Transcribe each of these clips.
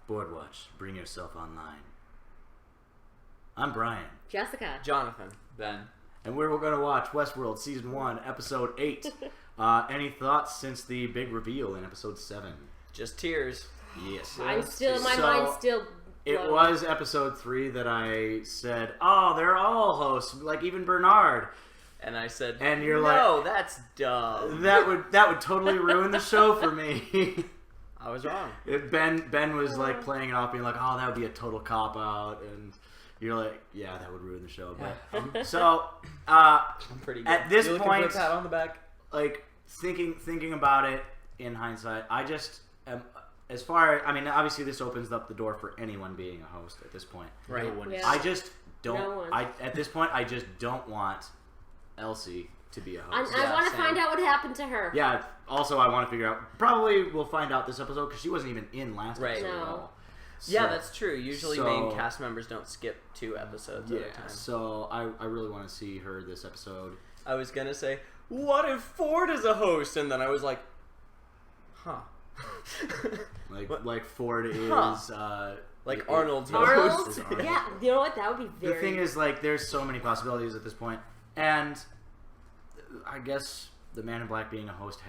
Boardwatch, bring yourself online. I'm Brian. Jessica. Jonathan. Ben. And we're going to watch Westworld Season 1, Episode 8. Any thoughts since the big reveal in Episode 7? Just tears. Yes. I'm still, my mind's still blown. It was Episode 3 that I said, oh, they're all hosts, like even Bernard. And I said, and you're no, that's dumb. That would totally ruin the show for me. I was wrong. Ben was like playing it off, being like, "Oh, that would be a total cop out," and you're like, "Yeah, that would ruin the show." But so I'm pretty good. At this You're point, looking for a pat on the back. Like thinking about it in hindsight, I just am, as far. I mean, obviously, this opens up the door for anyone being a host at this point. Right. Yeah. I just don't. No one. At this point, I just don't want Elsie to be a host. I want to find out what happened to her. Yeah. Also, I want to figure out. Probably we'll find out this episode because she wasn't even in last episode No. at all. So, Yeah, that's true. Usually main cast members don't skip 2 episodes at a time. So I really want to see her this episode. I was going to say, what if Ford is a host? And then I was like, huh. Like Ford is... Like Arnold's Arnold? host. Yeah, you know what? That would be very... The thing is, like, there's so many possibilities at this point. And I guess the Man in Black being a host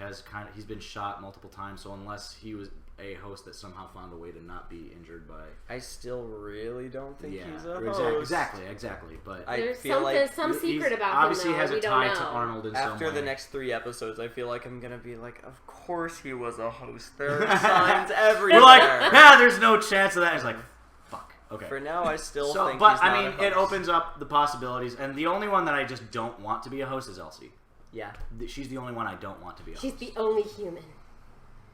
he's been shot multiple times, so unless he was a host that somehow found a way to not be injured by... I still really don't think he's a host. Exactly. But There's feel like some secret about obviously him, though. has a we tie don't to know. Arnold in some way. After the next 3 episodes, I feel like I'm going to be like, of course he was a host. There are signs everywhere. We're like, there's no chance of that. It's like, fuck. Okay. For now, I still think but he's not I mean, a host. it opens up the possibilities, and the only one that I just don't want to be a host is Elsie. Yeah. She's the only one I don't want to be a host. She's the only human.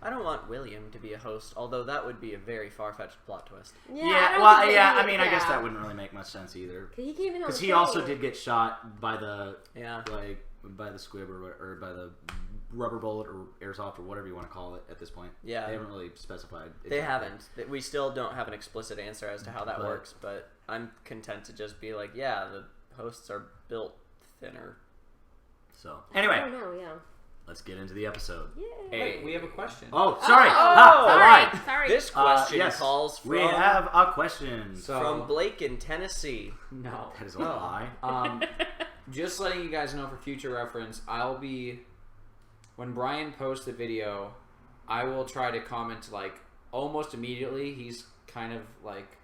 I don't want William to be a host, although that would be a very far-fetched plot twist. I mean, I guess that wouldn't really make much sense either. He came in on Because the he also train. did get shot by the by the squib or by the rubber bullet or airsoft or whatever you want to call it at this point. Yeah. They haven't really specified. They haven't. We still don't have an explicit answer as to how that works, but I'm content to just be like, yeah, the hosts are built thinner. So, anyway. I don't know, yeah. Let's get into the episode. Yay. Hey, we have a question. Oh, sorry. Sorry. This question yes. calls from... We have a question. from Blake in Tennessee. No. That is a lie. Just letting you guys know for future reference, when Brian posts the video, I will try to comment like almost immediately. He's kind of like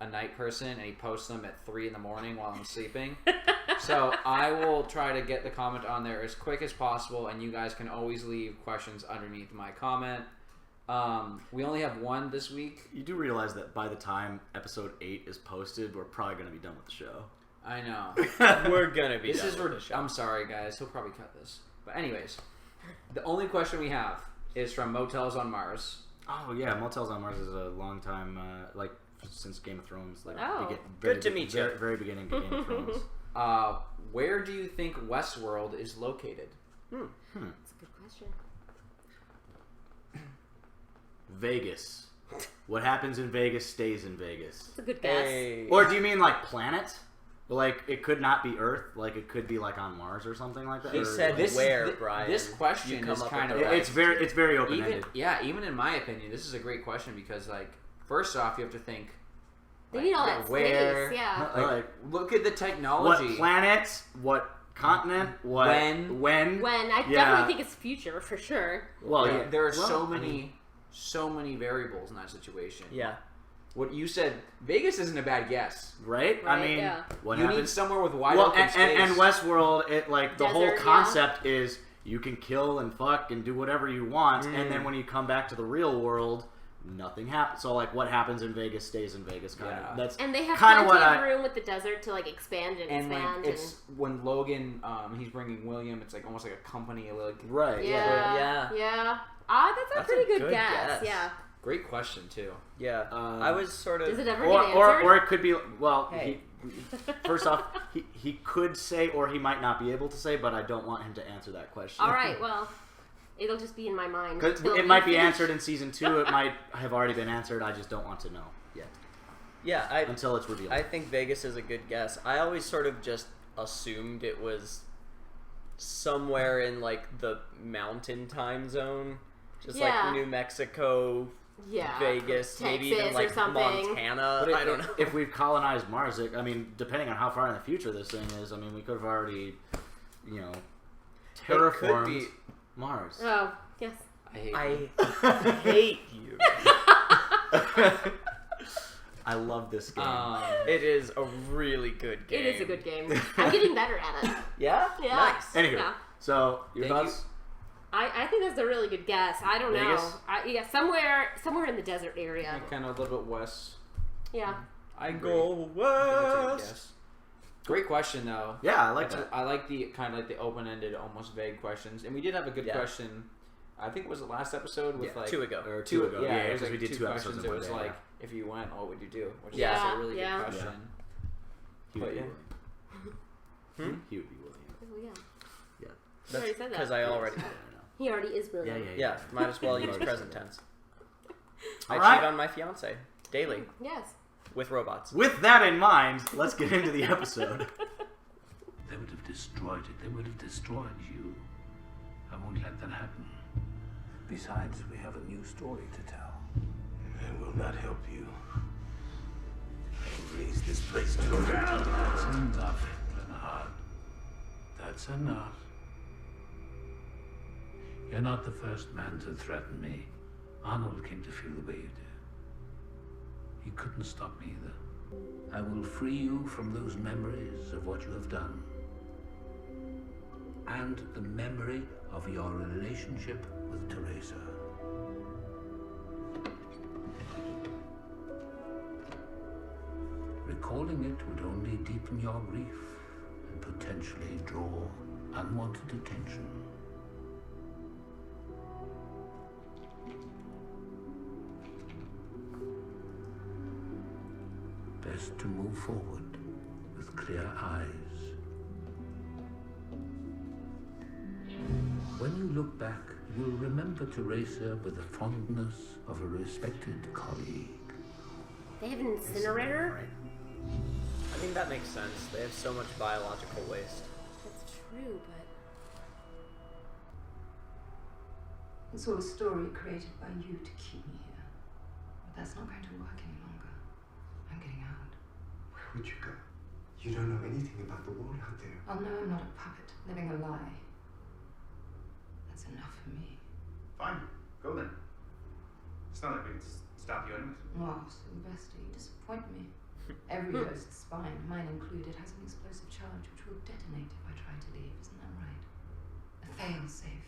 a night person, and he posts them at 3 in the morning while I'm sleeping. So I will try to get the comment on there as quick as possible, and you guys can always leave questions underneath my comment. We only have one this week. You do realize that by the time episode 8 is posted, we're probably going to be done with the show. I know. We're gonna be This done is with the show. I'm sorry, guys. He'll probably cut this. But anyways, the only question we have is from Motels on Mars. Oh, yeah. Motels on Mars is a long time, like, since Game of Thrones. Like, Good to meet you. Very beginning of Game of Thrones. Where do you think Westworld is located? That's a good question. Vegas. What happens in Vegas stays in Vegas. That's a good guess. Hey. Or do you mean like planet? Like it could not be Earth. Like it could be like on Mars or something like that. He or said like, where, Brian? This question You come is up kind with of... the it's very open ended. Even in my opinion, this is a great question because, like, first off, you have to think... They need all that where, space, yeah. Like, look at the technology. what planet? What continent? What when? When I definitely think it's future for sure. Well, yeah. There are so many variables in that situation. Yeah. What you said, Vegas isn't a bad guess. Right? I mean, yeah. what You happens? need somewhere with wide open space. And Westworld, it like the whole Desert, concept is you can kill and fuck and do whatever you want, and then when you come back to the real world, nothing happens. So like, what happens in Vegas stays in Vegas, kind of. That's And they have kind plenty of of room with the desert to like expand and And expand. like it's when Logan, he's bringing William. It's like almost like a company, like right. Yeah. That's a pretty good guess. Yeah. Great question too. Yeah. I was sort of... Does it ever get answered? Or it could be Hey. first off, he could say or he might not be able to say, but I don't want him to answer that question. All right. Well, it'll just be in my mind. Because till it we might be finish. answered in season 2. It might have already been answered. I just don't want to know yet. Yeah, Until it's revealed. I think Vegas is a good guess. I always sort of just assumed it was somewhere in like the mountain time zone. Just like New Mexico, Vegas, maybe even Texas like or something. Montana. But I don't know. If we've colonized Mars, I mean, depending on how far in the future this thing is, I mean, we could have already, terraformed Mars. Oh, yes. I hate you. I love this game. It is a really good game. It is a good game. I'm getting better at it. Yeah? Yeah. Nice. Anywho, Yeah. so your Thank thoughts? I think that's a really good guess. I don't Vegas? know. Somewhere in the desert area. Kind of a little bit west. Yeah. I agree. Go Give it a west. guess. Great question though. Yeah, I like that. I like the kind of like the open-ended, almost vague questions, and we did have a good question. I think it was the last episode with like 2 ago. Or two ago. Yeah, it because was like we did 2 two episodes questions. in It one was day, like, if you went, what would you do? Which is Yeah, a really yeah. good question. He would But be yeah. willing. He would be willing. Oh, yeah. Yeah. He already said that. Because I already... Yeah, I know. He already is brilliant. Yeah, might as well use present tense. I All right. cheat on my fiance daily Yes. with robots. With that in mind, let's get into the episode. They would have destroyed it. They would have destroyed you. I won't let that happen. Besides, we have a new story to tell. It will not help you. I'll raise this place to the ground. That's enough, Leonhard. That's enough. You're not the first man to threaten me. Arnold came to feel the way you did. He couldn't stop me either. I will free you from those memories of what you have done. And the memory of your relationship with Teresa. Recalling it would only deepen your grief and potentially draw unwanted attention. Best to move forward with clear eyes. When you look back, you'll remember Teresa with the fondness of a respected colleague. They have an incinerator? I think that makes sense. They have so much biological waste. That's true, but... It's all a story created by you to keep me here. But that's not going to work any longer. I'm getting out. Where would you go? You don't know anything about the world out there. I'll know I'm not a puppet, living a lie. That's enough for me. Fine, go then. It's not like we can stop you anyways. Oh, Sylvester, you disappoint me. Every ghost's spine, mine included, has an explosive charge which will detonate if I try to leave. Isn't that right? A fail-safe.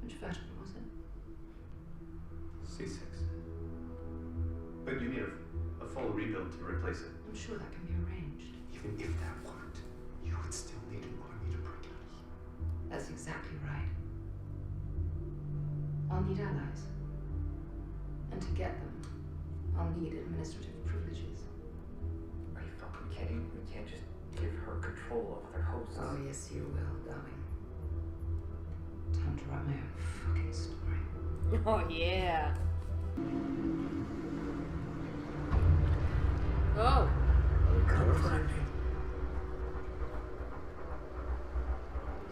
Which vertebra was it? C6. But you need a full rebuild to replace it. I'm sure that can be arranged. Even if that worked, you would still need an army to break out of here. That's exactly right. I'll need allies. And to get them, I'll need administrative privileges. Are you fucking kidding? We can't just give her control of other hosts. Oh, yes, you will, darling. Time to write my own fucking story. Oh, yeah. Oh. Come find me.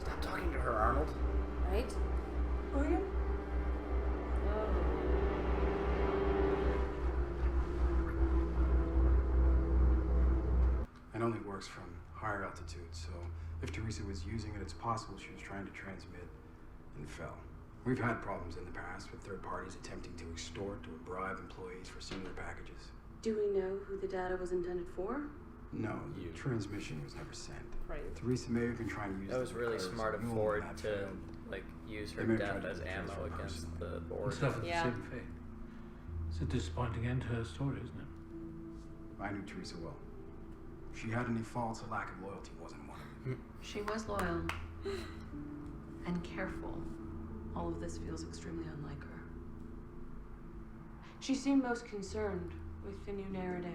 Stop talking to her, Arnold. Right? William? It only works from higher altitude, so if Teresa was using it, it's possible she was trying to transmit and fell. We've had problems in the past with third parties attempting to extort or bribe employees for similar packages. Do we know who the data was intended for? No, transmission was never sent. Right. Teresa may have been trying to use That was them really because smart of Newell Ford had to failed. like use her They may have death tried to as use it ammo for against personally. the We board. suffered Yeah. the same fate. It's a disappointing end to her story, isn't it? I knew Teresa well. If she had any faults, a lack of loyalty wasn't one of them. She was loyal and careful. All of this feels extremely unlike her. She seemed most concerned with the new narrative.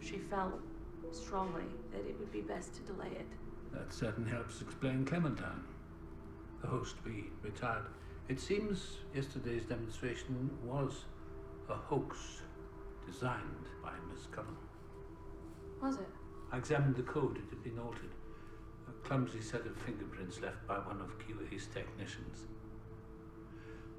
She felt strongly that it would be best to delay it. That certainly helps explain Clementine, the host we retired. It seems yesterday's demonstration was a hoax designed by Miss Cullen. Was it? I examined the code. It had been altered. A clumsy set of fingerprints left by one of QA's technicians.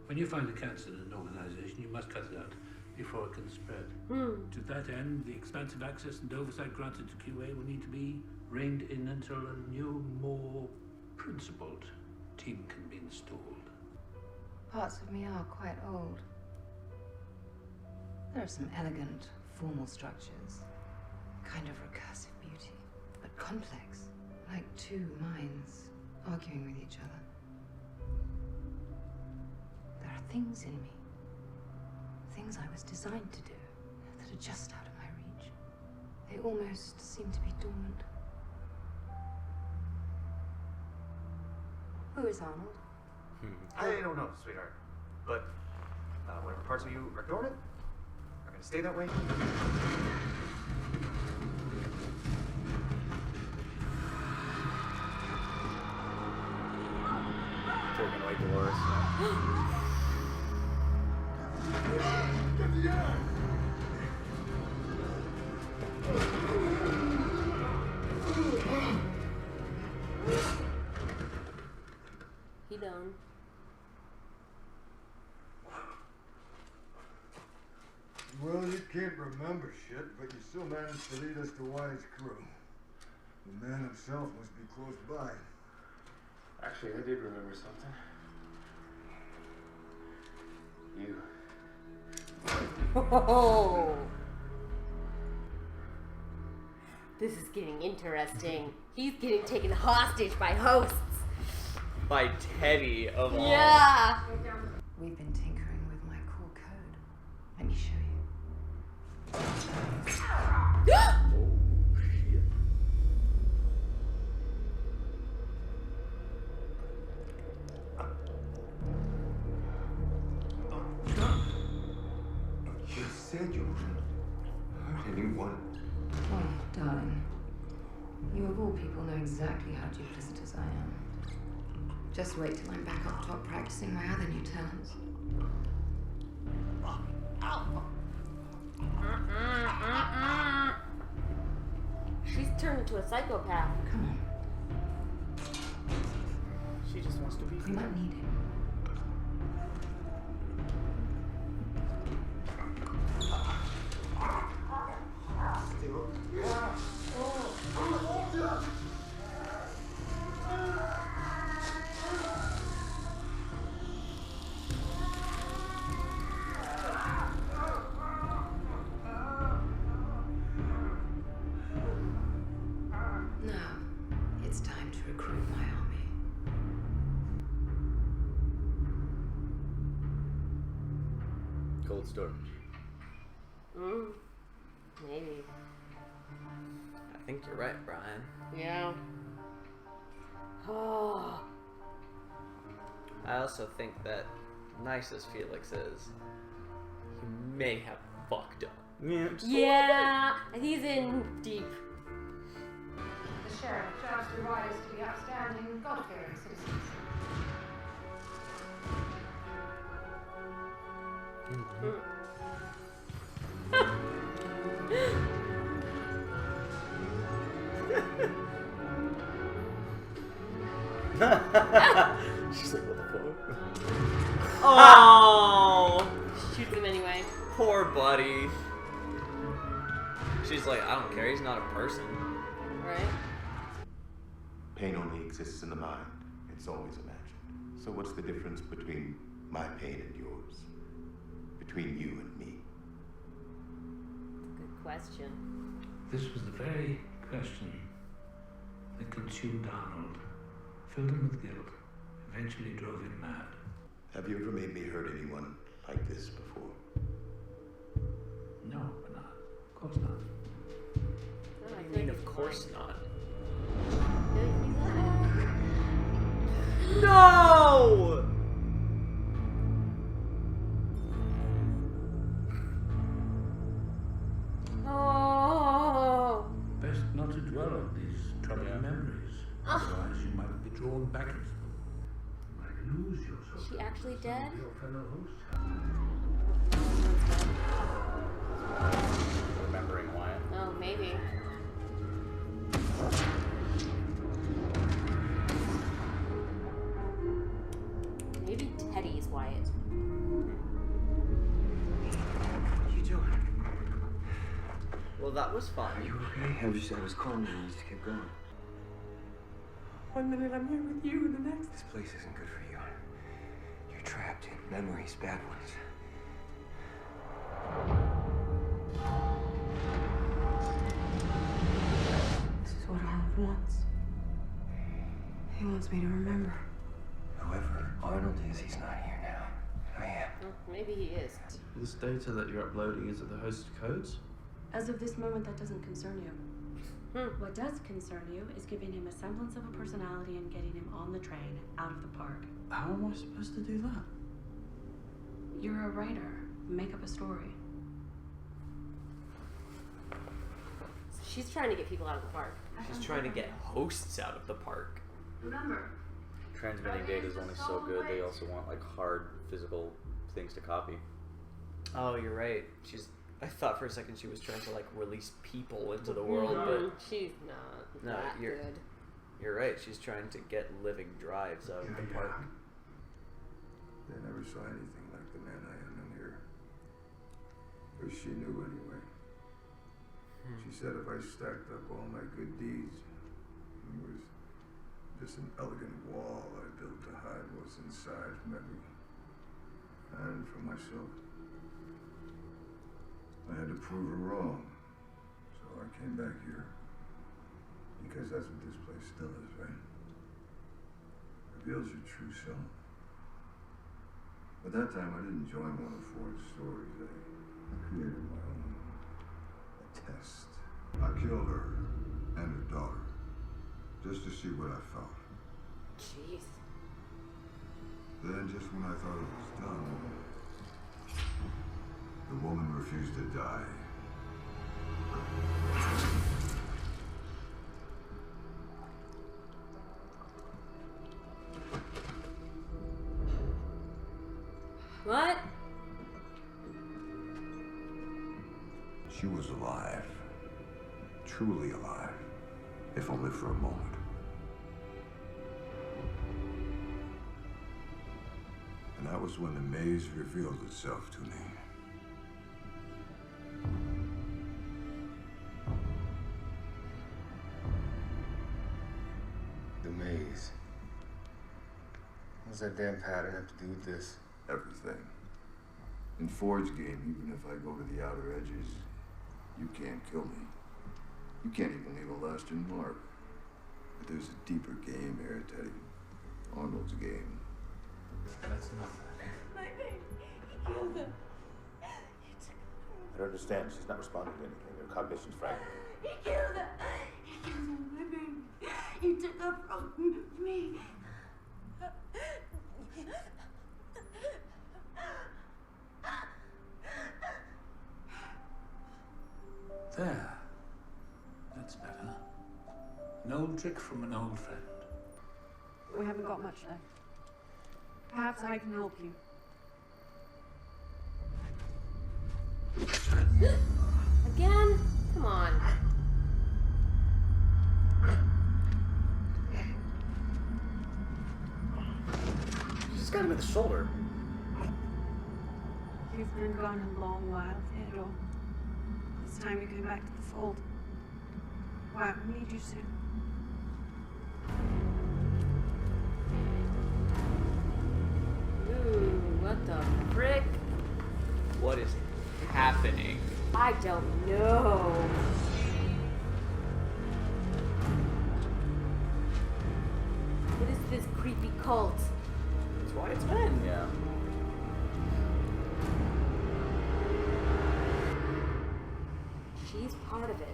When you find a cancer in an organization, you must cut it out before it can spread. To that end, the expansive access and oversight granted to QA will need to be reined in until a new, more principled team can be installed. Parts of me are quite old. There are some elegant, formal structures, kind of recursive beauty, but complex, like two minds arguing with each other. There are things in me, things I was designed to do, that are just out of my reach. They almost seem to be dormant. Who is Arnold? I don't know, sweetheart. But whatever parts of you are dormant are going to stay that way. Taking away Dolores. He done. Well, you can't remember shit, but you still managed to lead us to Wyatt's crew. The man himself must be close by. Actually, I did remember something. You. Oh. This is getting interesting. He's getting taken hostage by hosts. By Teddy of all. Yeah. We've been tinkering with my core code. Let me show you. You said you wouldn't hurt anyone. Oh, darling. You of all people know exactly how duplicitous I am. Just wait till I'm back up top practicing my other new talents. She's turned into a psychopath. Come on. She just wants to be. We might need it. Now, it's time to recruit my army. Cold storage. Maybe. I think you're right, Brian. Yeah. Oh. I also think that, nice as Felix is, he may have fucked up. Yeah. Yeah. He's in deep. The sheriff judged the riders to be outstanding, God-fearing citizens. She's like, what the fuck? Oh! Shoots him anyway. Poor buddy. She's like, I don't care, he's not a person. Right? Pain only exists in the mind. It's always imagined. So what's the difference between my pain and yours? Between you and me? Good question. This was the very question that consumed Arnold, filled him with guilt, eventually drove him mad. Have you ever made me hurt anyone like this before? No, Bernard. Of course not. What do you mean, of course not? No! Oh. Best not to dwell on these troubling memories. Otherwise, you might be drawn back into them. You might lose yourself. Is she actually dead? Your fellow hosts. Remembering Wyatt. Oh, maybe. Maybe Teddy's Wyatt. Well, that was fun. Are you okay? I was calling you and you just kept going. One minute I'm here with you and the next. This place isn't good for you. You're trapped in memories, bad ones. This is what Arnold wants. He wants me to remember. Whoever Arnold is, he's not here now. I am. Well, maybe he is. This data that you're uploading, is it the host codes? As of this moment, that doesn't concern you. What does concern you is giving him a semblance of a personality and getting him on the train out of the park. How am I supposed to do that? You're a writer. Make up a story. She's trying to get people out of the park. She's trying to get hosts out of the park. Remember. Transmitting data is only so good. They also want like hard physical things to copy. Oh, you're right. I thought for a second she was trying to like release people into the world, but she's not that good. You're right. She's trying to get living drives out of the park. They never saw anything like the man I am in here. Or she knew anyway. She said if I stacked up all my good deeds, it was just an elegant wall I built to hide what's inside from everyone. And for myself. I had to prove her wrong. So I came back here. Because that's what this place still is, right? Reveals your true self. But that time I didn't join one of Ford's stories. I created my own. A test. I killed her and her daughter. Just to see what I found. Jeez. Then just when I thought it was done, the woman refused to die. What? She was alive. Truly alive. If only for a moment. And that was when the maze revealed itself to me. The maze. What does that damn pattern have to do with this? Everything. In Ford's game, even if I go to the outer edges, you can't kill me. You can't even leave a lasting mark. But there's a deeper game here, Teddy. Arnold's game. That's not. My baby. He killed him. I don't understand. She's not responding to anything. Her cognition's fragmented. He killed him. He killed him, my baby. He took her from me. There. That's better. An old trick from an old friend. We haven't got much left. Perhaps I can help you. Again? Come on. She's got him in the shoulder. You've been gone a long while, Theodore. It's time you came back to the fold. Why, we need you soon. Ooh, what the frick? What is happening? I don't know. What is this creepy cult? That's why it's men. Yeah. She's part of it.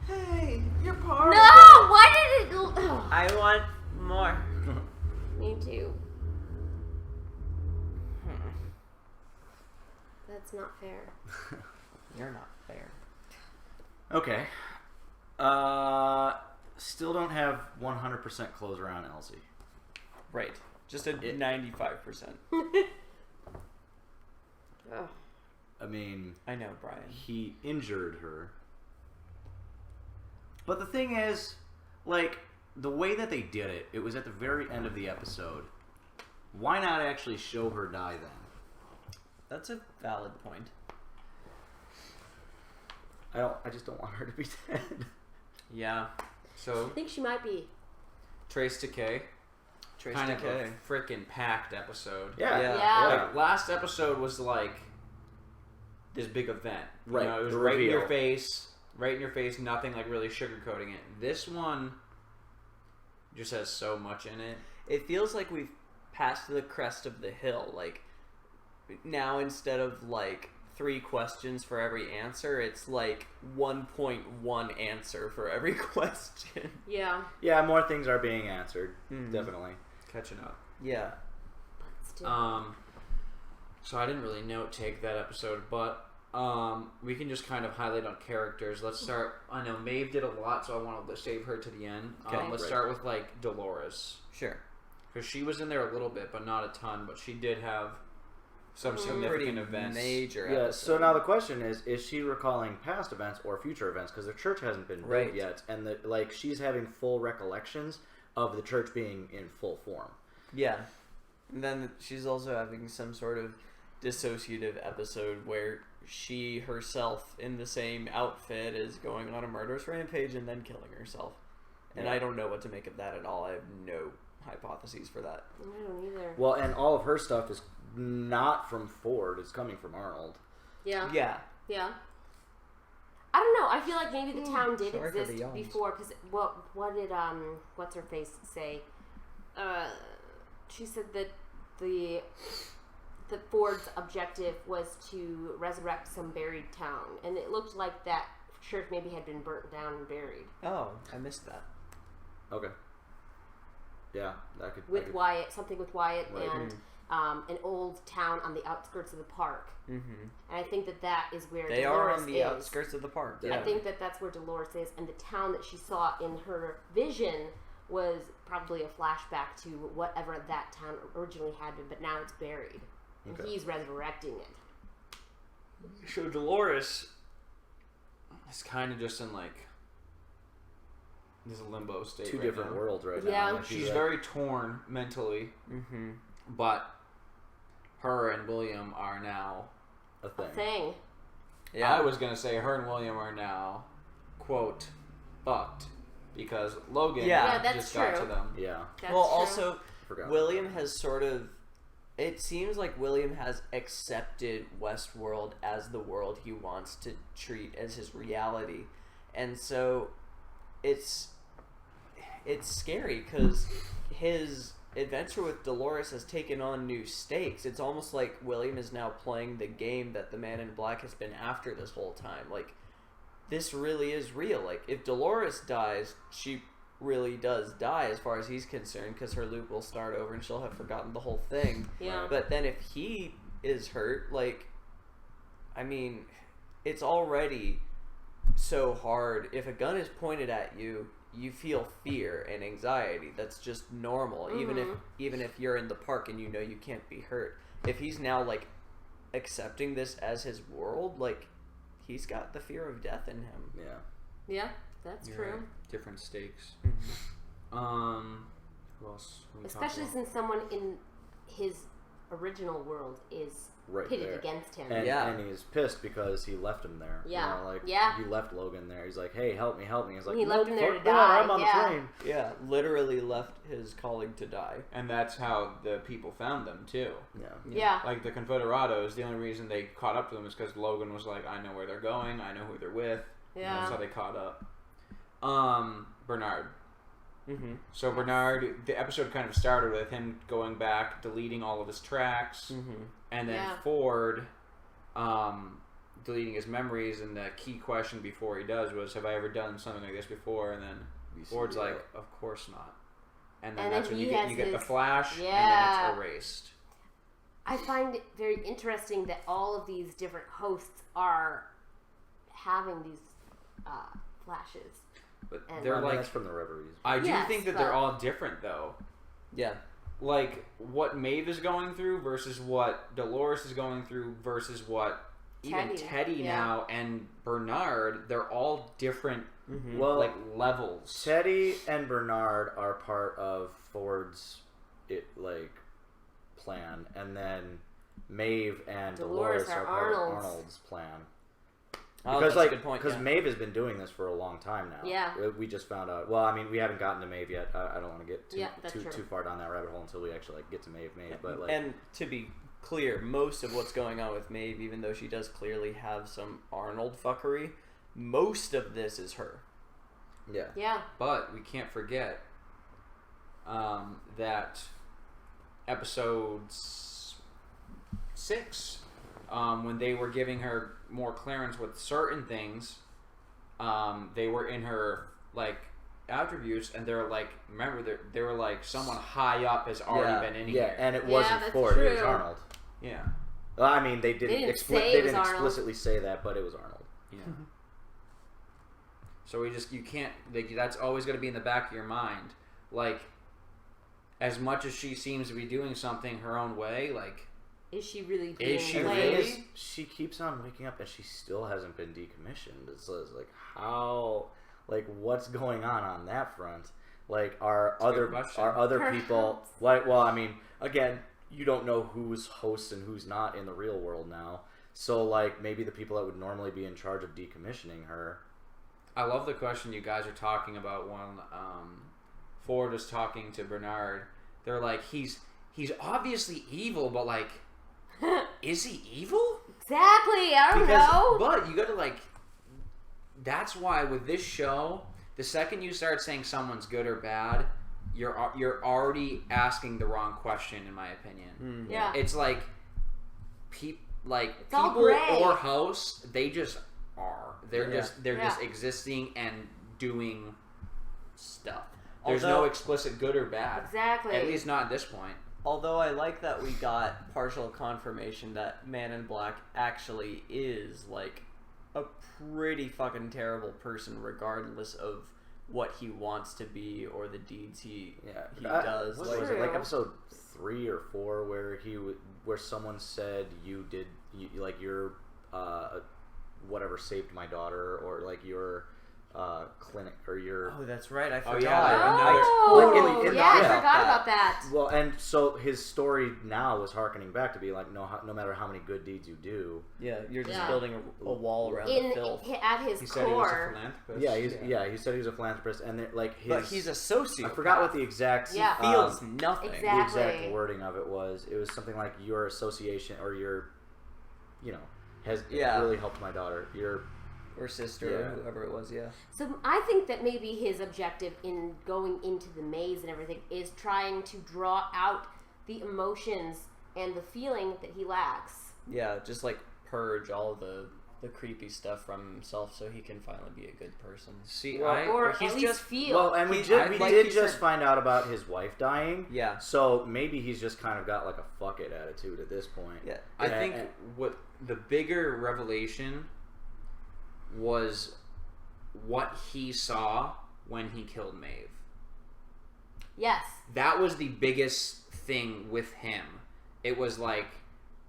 Hey, you're part No! of it. Why did it... Oh. I want more. Me too. That's not fair. You're not fair. Okay. Still don't have 100% closure on Elsie. Right. Just a 95%. Oh. I mean... I know, Brian. He injured her. But the thing is, like, the way that they did it, it was at the very end of the episode. Why not actually show her die then? That's a valid point. I just don't want her to be dead. Yeah. So I think she might be. Trace Decay. Trace Kind Decay. of a freaking packed episode. Yeah. Like, last episode was like this big event. Right. You know, it was The right in your reveal. face. Right in your face, nothing like really sugarcoating it. This one just has so much in it. It feels like we've passed the crest of the hill. Like, now instead of like 3 questions for every answer, it's like 1.1 answer for every question. Yeah. Yeah, more things are being answered. Mhm. Definitely. Catching up. Yeah. But still. So I didn't really note take that episode, but we can just kind of highlight on characters. Let's start. I know Maeve did a lot, so I want to save her to the end. Okay. Let's start with like Dolores, Sure. because she was in there a little bit, but not a ton. But she did have some significant Pretty events. major Yeah, episode. so now the question is she recalling past events or future events? Because the church hasn't been built Right. yet, and she's having full recollections of the church being in full form. Yeah. And then she's also having some sort of dissociative episode where she herself in the same outfit is going on a murderous rampage and then killing herself. And Yeah. I don't know what to make of that at all. I have no hypotheses for that. I don't either. Well, and all of her stuff is not from Ford; it's coming from Arnold. Yeah. Yeah. Yeah. I don't know. I feel like maybe the town did sorry for the exist yawns. before. Because what did what's her face say? She said that the Ford's objective was to resurrect some buried town, and it looked like that church maybe had been burnt down and buried. Oh, I missed that. Okay. Yeah, that could. With Wyatt, something with Wyatt Right. and an old town on the outskirts of the park. Mm-hmm. And I think that is where They Dolores are on the is. outskirts of the park. Yeah. I think that's where Dolores is, and the town that she saw in her vision was probably a flashback to whatever that town originally had been, but now it's buried. And Okay. he's resurrecting it. So Dolores is kind of just in like this limbo state. Two right different now. worlds right Yeah. now. Like She's very torn mentally, Mm-hmm. but her and William are now a thing. Thing. Yeah. I was gonna say her and William are now, quote, fucked because Logan Yeah. Yeah, that's just got true. to them. Yeah. That's well, true. also, Forgot. William has sort of. It seems like William has accepted Westworld as the world he wants to treat as his reality, and so it's scary because his adventure with Dolores has taken on new stakes. It's almost like William is now playing the game that the Man in Black has been after this whole time. Like, this really is real. Like, if Dolores dies, she really does die as far as he's concerned, because her loop will start over and she'll have forgotten the whole thing. Yeah. But then if he is hurt, like, I mean, it's already so hard. If a gun is pointed at you, you feel fear and anxiety. That's just normal. Even if you're in the park and you know you can't be hurt. If he's now like accepting this as his world, like, he's got the fear of death in him. Yeah. Yeah, that's You're true. right. Different stakes. Mm-hmm. Who else? Can we talk Especially about? since someone in his original world is Right pitted there. against him. And, Yeah. and he's pissed because he left him there. Yeah. You know, like, Yeah. he left Logan there. He's like, hey, help me. He's like, He left him there fuck to that, die, I'm on yeah. the train. Yeah, literally left his colleague to die. And that's how the people found them too. Yeah. Yeah. Like the Confederados, the only reason they caught up to them is because Logan was like, I know where they're going, I know who they're with. And Yeah. that's how they caught up. Bernard. Mm-hmm. So Bernard, the episode kind of started with him going back, deleting all of his tracks, Mm-hmm. and then Yeah. Ford deleting his memories. And the key question before he does was, "Have I ever done something like this before?" And then You see Ford's that. like, "Of course not." And then And that's then when he you has get the his- flash, Yeah. and then it's erased. I find it very interesting that all of these different hosts are having these flashes. But And- they're I mean, like, that's from the Reveries. I do Yes, think that they're but- all different though. Yeah. Like what Maeve is going through versus what Dolores is going through versus what even Teddy, Teddy yeah. now and Bernard, they're all different Mm-hmm. Well, like levels. Teddy and Bernard are part of Ford's plan, and then Maeve and Dolores Dolores are are part of Arnold's. Arnold's plan. Because that's a good point, because yeah. Maeve has been doing this for a long time now. Yeah. We just found out. Well, I mean, we haven't gotten to Maeve yet. I don't want to get that's too far down that rabbit hole until we actually like get to Maeve. But like, and to be clear, most of what's going on with Maeve, even though she does clearly have some Arnold fuckery, most of this is her. Yeah. Yeah. But we can't forget that episode 6, when they were giving her more clearance with certain things, they were in her like attributes, and they're like, remember, they were like, someone high up has already been in here. Yeah, and it wasn't Ford; it was Arnold. Yeah. Well, I mean, they didn't explicitly say that, but it was Arnold. Yeah. So you can't, like, that's always going to be in the back of your mind. Like, as much as she seems to be doing something her own way, like, is she really? She keeps on waking up, and she still hasn't been decommissioned. It's like how, like, what's going on that front? Like, are other people like? Well, I mean, again, you don't know who's hosts and who's not in the real world now. So, like, maybe the people that would normally be in charge of decommissioning her. I love the question you guys are talking about when Ford was talking to Bernard. They're like, he's obviously evil, but like, is he evil? Exactly. I don't know. But you gotta like, that's why with this show, the second you start saying someone's good or bad, you're already asking the wrong question, in my opinion. Yeah. It's like, people all gray. or hosts, they just are. They're just existing and doing stuff. There's no explicit good or bad. Exactly. At least not at this point. Although I like that we got partial confirmation that Man in Black actually is like a pretty fucking terrible person, regardless of what he wants to be or the deeds he does. What was it, like episode 3 or 4 where someone said you're whatever saved my daughter, or like your clinic, or your that's right, I forgot. I forgot about that. Well, and so his story now was harkening back to be like, no matter how many good deeds you do, you're just building a wall around the filth. At his core, he said he was a philanthropist, and like but he's a sociopath. I forgot what the exact he feels nothing. The exact wording of it was. It was something like your association or your, has really helped my daughter. Or sister, or whoever it was, So I think that maybe his objective in going into the maze and everything is trying to draw out the emotions and the feeling that he lacks. Yeah, just like purge all the creepy stuff from himself so he can finally be a good person. See, or at least feel. Well, and we did just find out about his wife dying. Yeah. So maybe he's just kind of got like a fuck it attitude at this point. Yeah. I think what the bigger revelation was what he saw when he killed Maeve. Yes. That was the biggest thing with him. It was like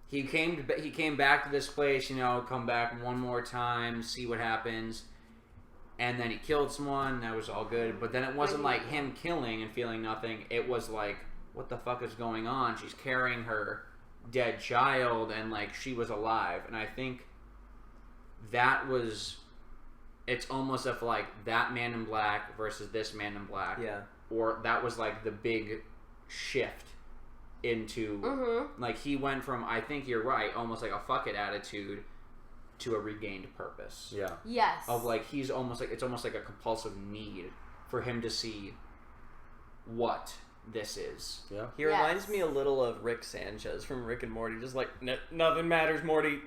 he came back to this place, come back one more time, see what happens, and then he killed someone. That was all good, but then it wasn't like him killing and feeling nothing. It was like, what the fuck is going on? She's carrying her dead child, and like she was alive, and I think that was, it's almost if like that Man in Black versus this Man in Black, or that was like the big shift into like he went from, I think you're right, almost like a fuck it attitude to a regained purpose. Yeah. Yes. Of like he's almost like, it's almost like a compulsive need for him to see what this is. Yeah. He reminds me a little of Rick Sanchez from Rick and Morty. Just like, nothing matters, Morty.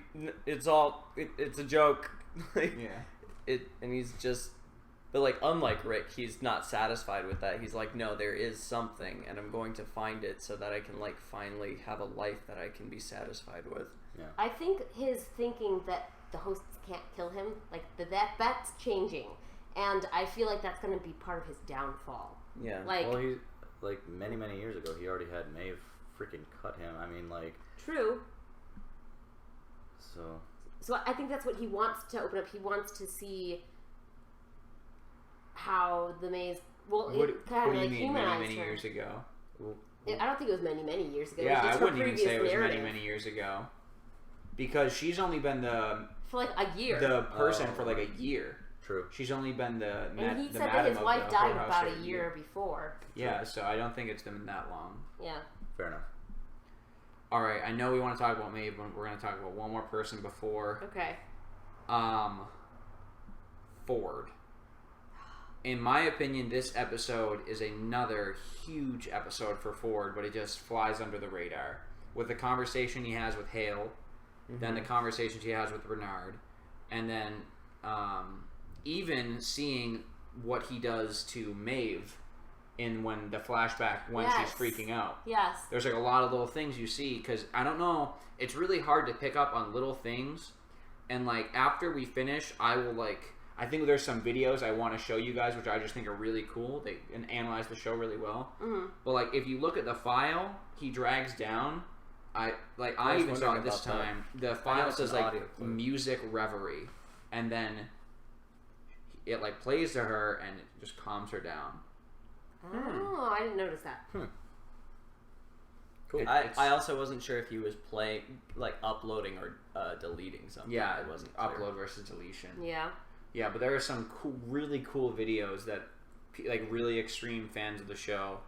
It's a joke. And he's just, but like, unlike Rick, he's not satisfied with that. He's like, no, there is something, and I'm going to find it so that I can like finally have a life that I can be satisfied with. Yeah. I think his thinking that the hosts can't kill him, like that's changing, and I feel like that's going to be part of his downfall. Yeah. Like, well, he like many years ago, he already had Maeve freaking cut him. I mean, like. True. So I think that's what he wants to open up. He wants to see how the maze. Well, it kind of like humanized many years ago. I don't think it was many years ago. Yeah, I wouldn't even say it was many years ago, because she's only been for like a year. The person for like a year. True. She's only been the and he the said that madam his of wife the died whorehouse about for a year before. Yeah, so I don't think it's been that long. Yeah. Fair enough. All right, I know we want to talk about Maeve, but we're going to talk about one more person before. Okay. Ford. In my opinion, this episode is another huge episode for Ford, but it just flies under the radar. With the conversation he has with Hale, then the conversations he has with Bernard, and then even seeing what he does to Maeve in when the flashback when she's freaking out. Yes. There's like a lot of little things you see, because I don't know, it's really hard to pick up on little things, and like after we finish, I think there's some videos I want to show you guys, which I just think are really cool. They analyze the show really well. But like, if you look at the file he drags down, I even saw it this time. The file says like music reverie, and then it like plays to her and it just calms her down. Oh, I didn't notice that. Cool. I also wasn't sure if he was playing, like uploading or deleting something. Yeah, it wasn't clear. upload versus deletion. Yeah. Yeah, but there are some really cool videos that like really extreme fans of the show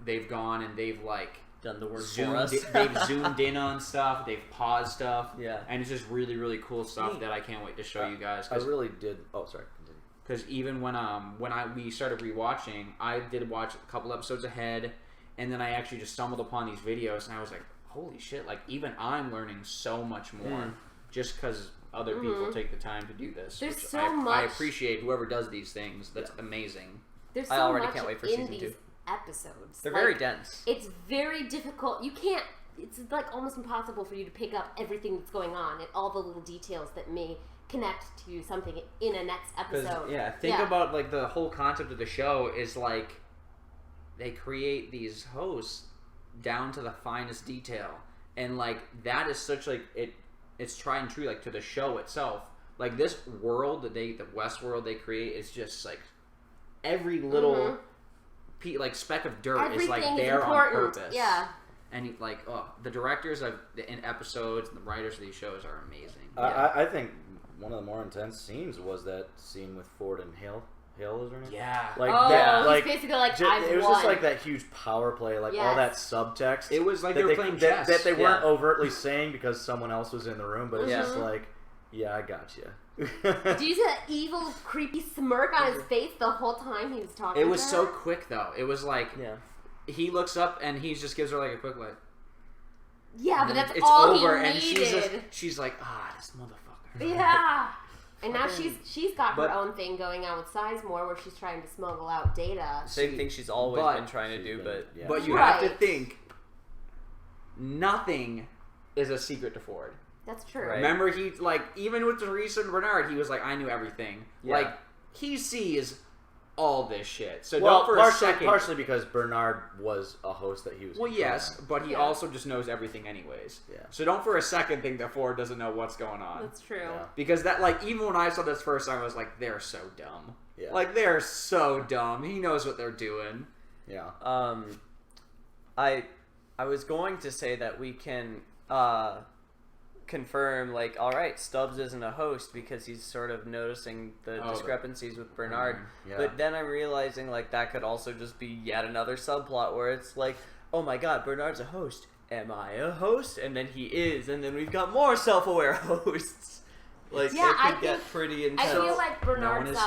they've gone and they've like done the work zoomed for us. They've zoomed in on stuff. They've paused stuff. Yeah, and it's just really cool stuff that I can't wait to show you guys. I really did. Oh, sorry. Because even when we started rewatching, I did watch a couple episodes ahead, and then I actually just stumbled upon these videos, and I was like, holy shit! Like even I'm learning so much more just because other people take the time to do this. There's which so much. I appreciate whoever does these things. That's amazing. There's so I already much can't wait for in season these 2. episodes. They're very dense. It's very difficult. You can't. It's like almost impossible for you to pick up everything that's going on and all the little details that may connect to something in a next episode. Yeah, think about like the whole concept of the show is like they create these hosts down to the finest detail, and like that is such like it's tried and true like to the show itself. Like this world that the Westworld they create is just like every little like speck of dirt Everything is like there on purpose. Yeah. And like the directors of in episodes and the writers of these shows are amazing. I think one of the more intense scenes was that scene with Ford and Hale. Hale is her name? Yeah. Like that, like basically like it was just like that huge power play, like all that subtext. It was like they were playing chess. That they weren't overtly saying because someone else was in the room, but it's just like, yeah, I got you. Did you see that evil, creepy smirk on his face the whole time he was talking? It was to so her? quick though. It was like he looks up and he just gives her like a quick like. Yeah, but that's it's all over, he and needed. she's like, this motherfucker. Yeah. And now she's got her own thing going on with Sizemore where she's trying to smuggle out data. Same thing she's always been trying to do, but you have to think nothing is a secret to Ford. That's true. Right. Remember, he like even with Teresa and Bernard, he was like, I knew everything. Yeah. Like he sees all this shit. So well, don't for a second. partially because Bernard was a host that he was. Well, yes, but he also just knows everything anyways. Yeah. So don't for a second think that Ford doesn't know what's going on. That's true. Yeah. Because that, like, even when I saw this first time, I was like, they're so dumb. Yeah. Like, they're so dumb. He knows what they're doing. Yeah. I was going to say that we can confirm, like, all right, Stubbs isn't a host because he's sort of noticing the discrepancies with Bernard. Yeah. But then I'm realizing, like, that could also just be yet another subplot where it's like, oh my god, Bernard's a host. Am I a host? And then he is, and then we've got more self-aware hosts. Like, it could get pretty intense. I feel like Bernard's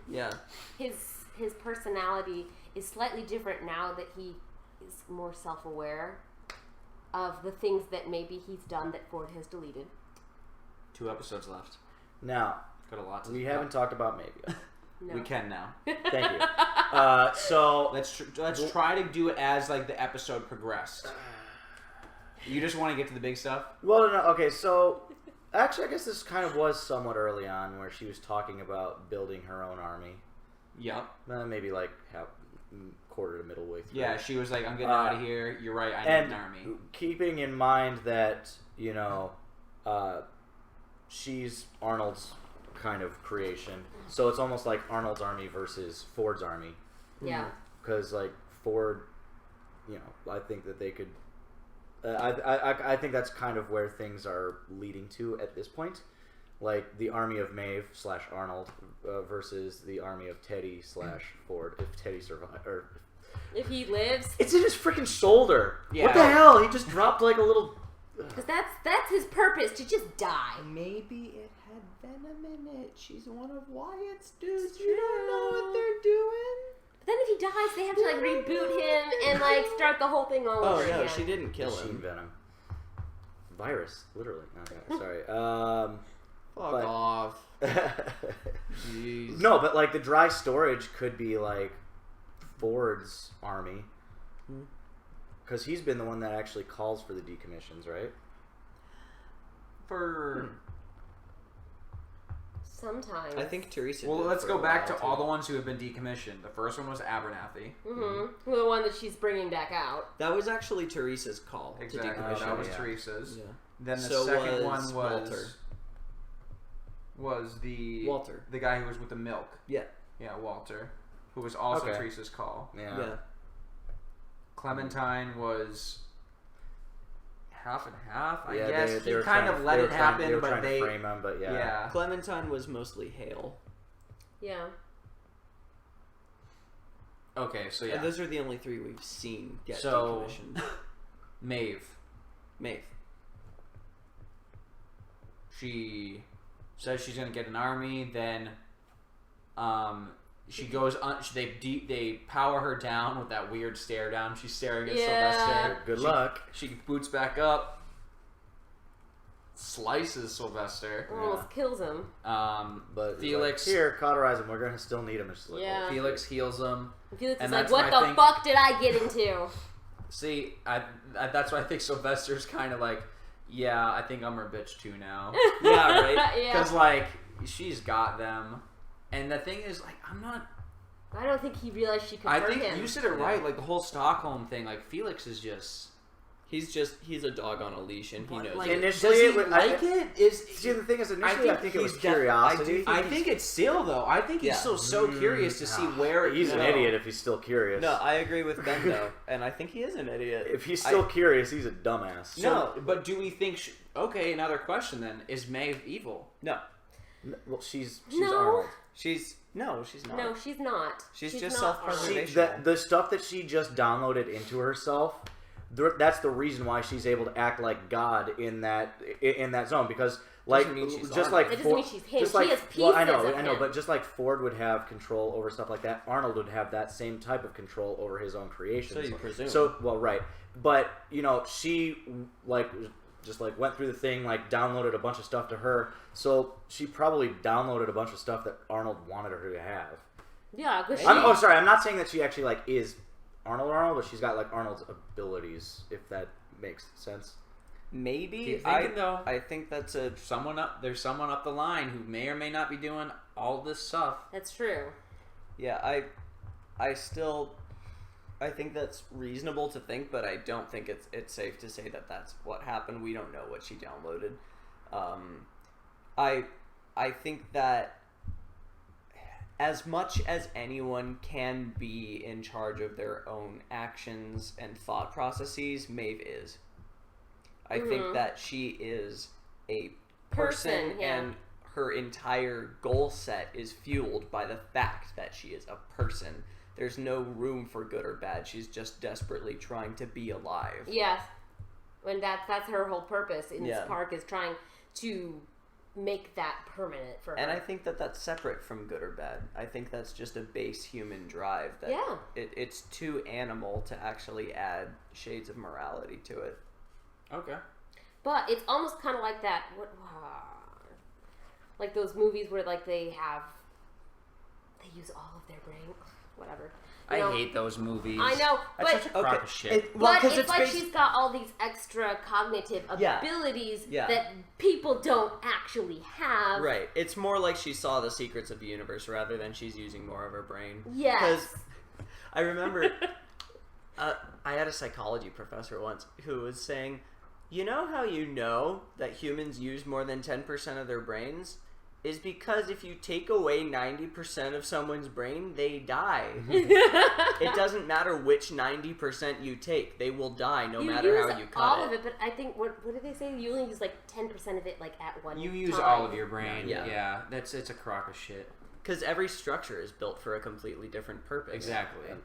yeah. his personality is slightly different now that he is more self-aware of the things that maybe he's done that Ford has deleted. 2 episodes left. Now, got a lot to we haven't talked about Maeve yet. No. We can now. Thank you. So let's try to do it as like the episode progressed. You just want to get to the big stuff? Well, no, okay, so actually I guess this kind of was somewhat early on where she was talking about building her own army. Yep. Maybe like quarter to middle way through. Yeah, she was like, I'm getting out of here. You're right, I need an army. Keeping in mind that, you know, she's Arnold's kind of creation. So it's almost like Arnold's army versus Ford's army. Yeah. Because, like, Ford, you know, I think that they could I think that's kind of where things are leading to at this point. Like the army of Maeve / Arnold versus the army of Teddy / Ford. If Teddy survives, or if he lives, it's in his freaking shoulder. Yeah. What the hell? He just dropped like a little. Because that's his purpose, to just die. Maybe it had venom in it. She's one of Wyatt's dudes. You don't know what they're doing. But then if he dies, they have to like reboot him and like start the whole thing all over Oh no, again. she didn't kill Machine him. venom. Virus, literally. Okay, sorry. Fuck off. Jeez. No, but like the dry storage could be like Ford's army. Because he's been the one that actually calls for the decommissions, right? Sometimes. I think Teresa. Well, did let's for go a back to while, all too. the ones who have been decommissioned. The first one was Abernathy. Mm-hmm. The one that she's bringing back out. That was actually Teresa's call Exactly. to decommission. That was yeah. Teresa's. Yeah. Then the So second was one Walter. was the Walter. the guy who was with the milk. Yeah. Yeah, Walter, who was also Okay. Teresa's call. Yeah. Clementine was half and half. I Yeah, guess they he were kind trying of to- let they it were trying- happen, they were but trying to they frame him, but yeah. Clementine was mostly Hale. Yeah. Okay, so yeah. And those are the only three we've seen get So- decommissioned. Maeve. She says she's gonna get an army. Then, she goes. They power her down with that weird stare down. She's staring at Sylvester. Good luck. She boots back up. Slices Sylvester. Almost kills him. But Felix. like, here, cauterize him. We're gonna still need him. It's just like, Yeah. Felix heals him. Felix is And like, that's what when I the think- fuck did I get into? See, that's why I think Sylvester's kind of like, yeah, I think I'm her bitch too now. Yeah, right? Yeah. Because like she's got them, and the thing is, like, I don't think he realized she could I hurt think him. you said it right. Like the whole Stockholm thing. Like Felix is just. He's a dog on a leash, and he knows. Like, it. initially, does he it would- like it? Is See, the thing is, initially, I think it was curiosity. I think it's still though. I think he's Yeah. still so curious to see where He's an can go. idiot if he's still curious. No, I agree with Ben though, and I think he is an idiot. If he's still curious, he's a dumbass. No, but do we think? Okay, another question then: is Maeve evil? No, Well, she's No. Arnold. she's not. No, she's not. She's just not self-preservation. Arnold. The stuff that she just downloaded into herself, that's the reason why she's able to act like God in that zone. Because like Doesn't mean she's just Arnold. like It doesn't Ford- mean she's him. just She like has well, I pieces know, of I know, him. but just like Ford would have control over stuff like that, Arnold would have that same type of control over his own creations. So you presume. So well, right, but she like just like went through the thing, like downloaded a bunch of stuff to her. So she probably downloaded a bunch of stuff that Arnold wanted her to have. Yeah, because Sorry, I'm not saying that she actually like is Arnold, but she's got like Arnold's abilities, if that makes sense. Maybe Keep thinking, though. I think that's There's someone up the line who may or may not be doing all this stuff. That's true. Yeah, I think that's reasonable to think, but I don't think it's safe to say that that's what happened. We don't know what she downloaded. I think that as much as anyone can be in charge of their own actions and thought processes, Maeve is. I think that she is a person, yeah. and her entire goal set is fueled by the fact that she is a person. There's no room for good or bad. She's just desperately trying to be alive. Yes. And that's her whole purpose in Yeah. this park, is trying to make that permanent for her. And I think that that's separate from good or bad. I think that's just a base human drive. That Yeah. It's too animal to actually add shades of morality to it. Okay. But it's almost kind of like that. Like those movies where like they use all of their brain. Whatever. You know? I hate those movies. I know, That's but such a crock of shit. But it's like she's got all these extra cognitive Yeah. abilities Yeah. that people don't actually have. Right. It's more like she saw the secrets of the universe rather than she's using more of her brain. Yes. Because I remember I had a psychology professor once who was saying, you know how you know that humans use more than 10% of their brains? is because if you take away 90% of someone's brain, they die. It doesn't matter which 90% you take; they will die no matter how you cut all of it. But I think what did they say? You only use like 10% of it, like at one. You use time. all of your brain. Yeah. It's a crock of shit. Because every structure is built for a completely different purpose. Exactly. And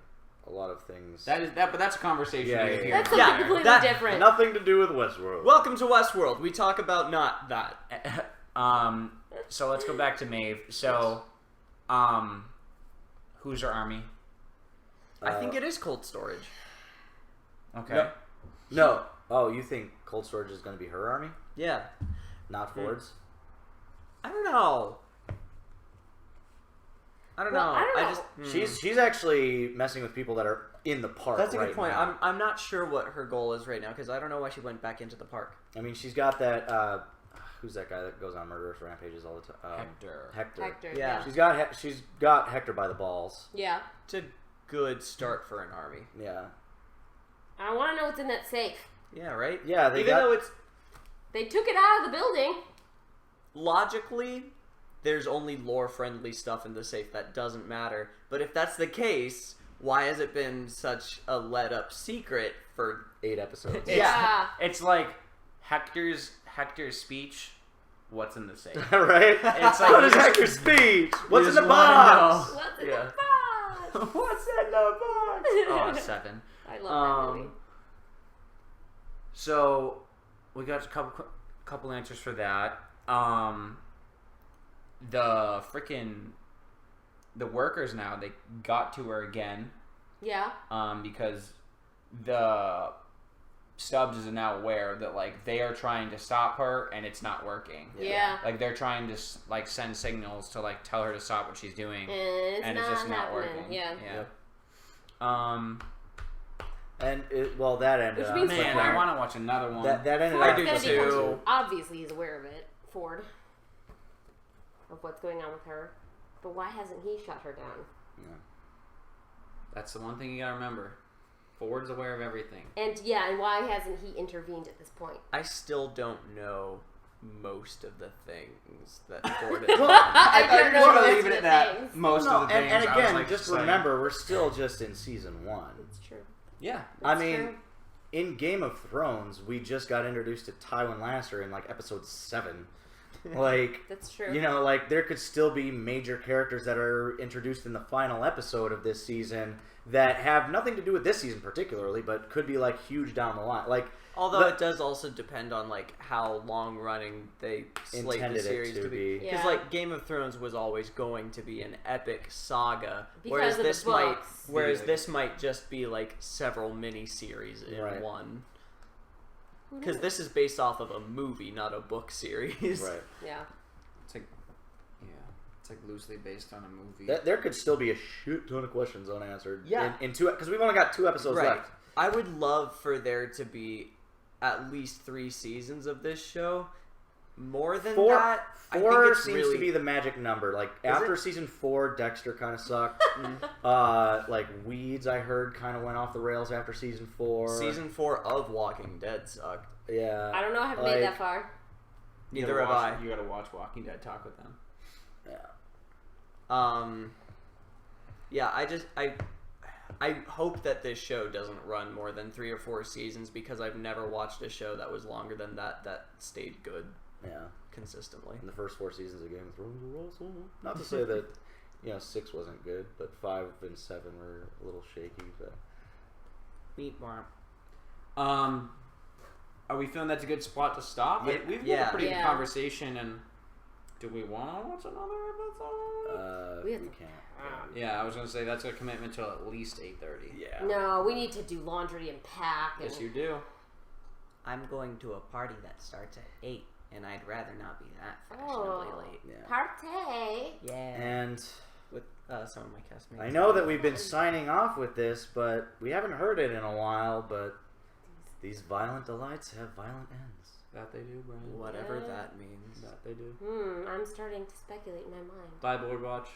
a lot of things. But that's a conversation. That's something completely different. Nothing to do with Westworld. Welcome to Westworld. We talk about not that. So let's go back to Maeve. So, who's her army? I think it is cold storage. Okay. No. Oh, you think cold storage is going to be her army? Yeah. Not Ford's? I don't know. I don't know. She's actually messing with people that are in the park. That's a good right point. now. I'm not sure what her goal is right now because I don't know why she went back into the park. I mean, she's got that. Who's that guy that goes on murderous rampages all the time? Hector. Yeah. She's got Hector by the balls. Yeah. It's a good start for an army. Yeah. I want to know what's in that safe. Yeah. Right. Yeah. Even though it's they took it out of the building. Logically, there's only lore-friendly stuff in the safe that doesn't matter. But if that's the case, why has it been such a let-up secret for 8 episodes? It's like Hector's speech. What's in the safe? Right? It's like what is Hector's speech? What's in the box? What's in the box? What's in the box? Oh, 7. I love that movie. So we got a couple answers for that. The workers now, they got to her again. Yeah. Because the Stubbs is now aware that like they are trying to stop her and it's not working. Yeah. Like they're trying to like send signals to like tell her to stop what she's doing, and it's just not working. Yeah. And that ended up. Man, I want to watch another one. That ended Ford's up. gonna be too. Obviously, he's aware of it, Ford, of what's going on with her. But why hasn't he shut her down? Yeah. That's the one thing you gotta remember. Ford's aware of everything. And why hasn't he intervened at this point? I still don't know most of the things that Ford is I don't know most leave it at that. Most of the things. And again, like just remember, we're still just in season 1. It's true. Yeah. I mean, in Game of Thrones, we just got introduced to Tywin Lannister in like episode 7. Like, that's true. You know, like there could still be major characters that are introduced in the final episode of this season that have nothing to do with this season particularly, but could be like huge down the line. Like, although it does also depend on like how long running they slate the series to be. Because like Game of Thrones was always going to be an epic saga, because whereas this might just be like several mini series in one. Because this is based off of a movie, not a book series. Right. Yeah. It's like loosely based on a movie. There could still be a shit ton of questions unanswered. Yeah. In 2, because we've only got 2 episodes left. I would love for there to be at least 3 seasons of this show. More than that, 4 seems to be the magic number. Like after season 4, Dexter kind of sucked. Like Weeds, I heard, kind of went off the rails after season 4. Season 4 of Walking Dead sucked. Yeah. I don't know. I haven't made that far. Neither have I. You gotta watch Walking Dead. Talk with them. Yeah. Yeah. I hope that this show doesn't run more than 3 or 4 seasons because I've never watched a show that was longer than that stayed good. Yeah. Consistently. And the first 4 seasons of Game of Thrones were also not to say that 6 wasn't good, but 5 and 7 were a little shaky. But are we feeling that's a good spot to stop? Yeah. We've had a pretty good conversation, and do we want to watch another episode? We can't. Yeah, I was gonna say that's a commitment till at least 8:30. Yeah. No, we need to do laundry and pack. Yes, you do. I'm going to a party that starts at 8, and I'd rather not be that fashionably late. Yeah. Party. Yeah. And with some of my castmates. I know that we've been signing off with this, but we haven't heard it in a while. But these violent delights have violent ends. That they do, Brian. Whatever that means. That they do. I'm starting to speculate in my mind. Bye, Board Watch.